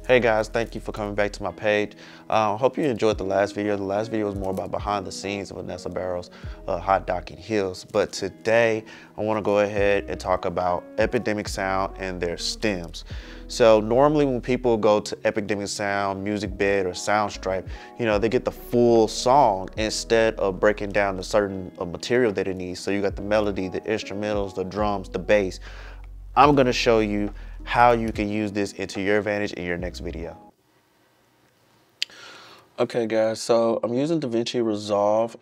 Hey guys, thank you for coming back to my page. Hope you enjoyed the last video. The last video was more about behind the scenes of Vanessa Barrow's hot docking heels. But today I want to go ahead and talk about Epidemic Sound and their stems. So normally when people go to Epidemic Sound, Music Bed, or Soundstripe, they get the full song instead of breaking down the certain material that it needs. So you got the melody, the instrumentals, the drums, the bass. I'm going to show you how you can use this into your advantage in your next video. Okay guys, so I'm using DaVinci Resolve.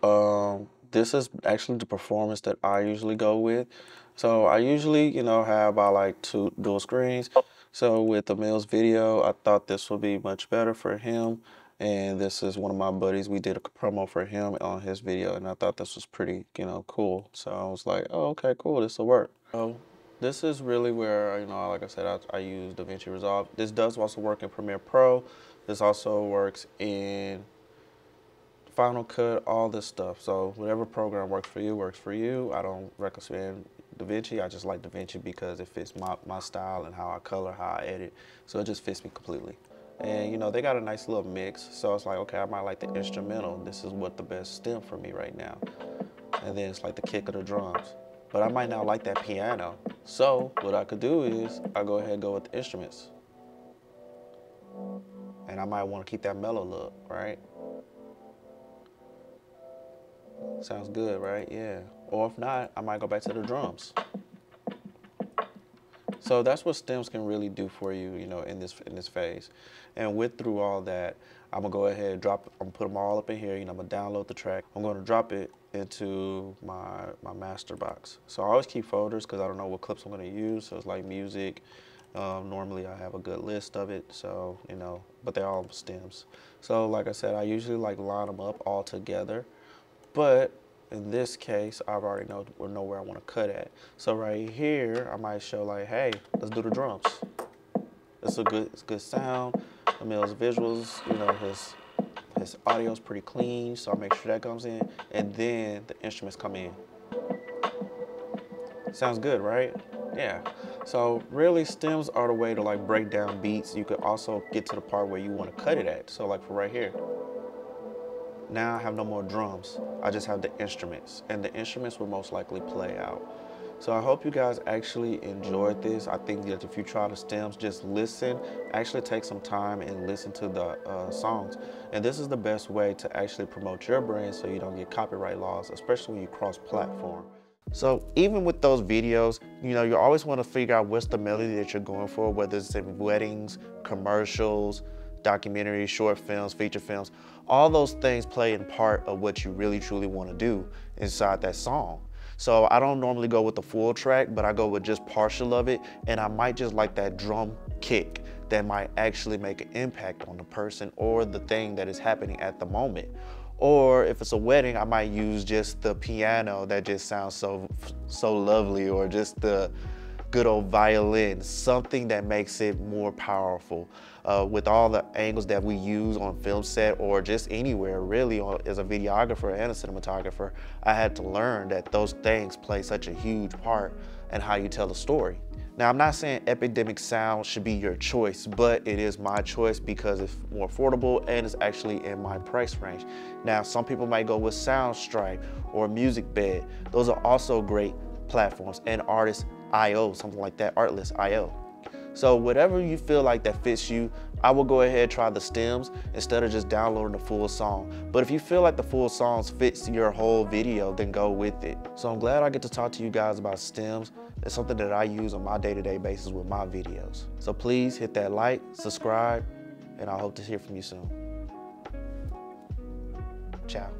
This is actually the performance that I usually go with. So I usually, have about like 2 dual screens. So with Emil's video, I thought this would be much better for him. And this is one of my buddies. We did a promo for him on his video, and I thought this was pretty, cool. So I was like, oh, okay, cool, this will work. So this is really where, like I said, I use DaVinci Resolve. This does also work in Premiere Pro. This also works in Final Cut, all this stuff. So whatever program works for you. I don't recommend DaVinci. I just like DaVinci because it fits my style and how I color, how I edit. So it just fits me completely. And they got a nice little mix. So it's like, okay, I might like the instrumental. This is what the best stem for me right now. And then it's like the kick of the drums. But I might not like that piano. So what I could do is I go ahead and go with the instruments. And I might want to keep that mellow look, right? Sounds good, right? Yeah. Or if not, I might go back to the drums. So that's what stems can really do for you, in this phase. And through all that, I'm gonna go ahead and I'm gonna put them all up in here. I'm gonna download the track. I'm gonna drop it into my master box. So I always keep folders because I don't know what clips I'm gonna use. So it's like music. Normally I have a good list of it. So but they're all stems. So like I said, I usually line them up all together. But in this case, I already know where I want to cut at. So right here, I might show like, hey, let's do the drums. It's good sound. Emil's visuals, his audio is pretty clean, so I make sure that comes in, and then the instruments come in. Sounds good, right? Yeah. So really, stems are the way to break down beats. You could also get to the part where you want to cut it at. So like for right here. Now I have no more drums. I just have the instruments, and the instruments will most likely play out. So I hope you guys actually enjoyed this. I think that if you try the stems, just listen, actually take some time and listen to the songs. And this is the best way to actually promote your brand so you don't get copyright laws, especially when you cross-platform. So even with those videos, you always want to figure out what's the melody that you're going for, whether it's in weddings, commercials, documentaries, short films, feature films. All those things play in part of what you really truly want to do inside that song. So I don't normally go with the full track, but I go with just partial of it, and I might just like that drum kick that might actually make an impact on the person or the thing that is happening at the moment. Or if it's a wedding, I might use just the piano that just sounds so lovely, or just the good old violin, something that makes it more powerful. With all the angles that we use on film set or just anywhere really, as a videographer and a cinematographer, I had to learn that those things play such a huge part in how you tell a story. Now, I'm not saying Epidemic Sound should be your choice, but it is my choice because it's more affordable and it's actually in my price range. Now, some people might go with Soundstripe or Music Bed. Those are also great platforms, and Artlist.io, something like that, Artlist.io. So whatever you feel like that fits you, I will go ahead and try the stems instead of just downloading the full song. But if you feel like the full songs fits your whole video, then go with it. So I'm glad I get to talk to you guys about stems. It's something that I use on my day-to-day basis with my videos. So please hit that like, subscribe, and I hope to hear from you soon. Ciao.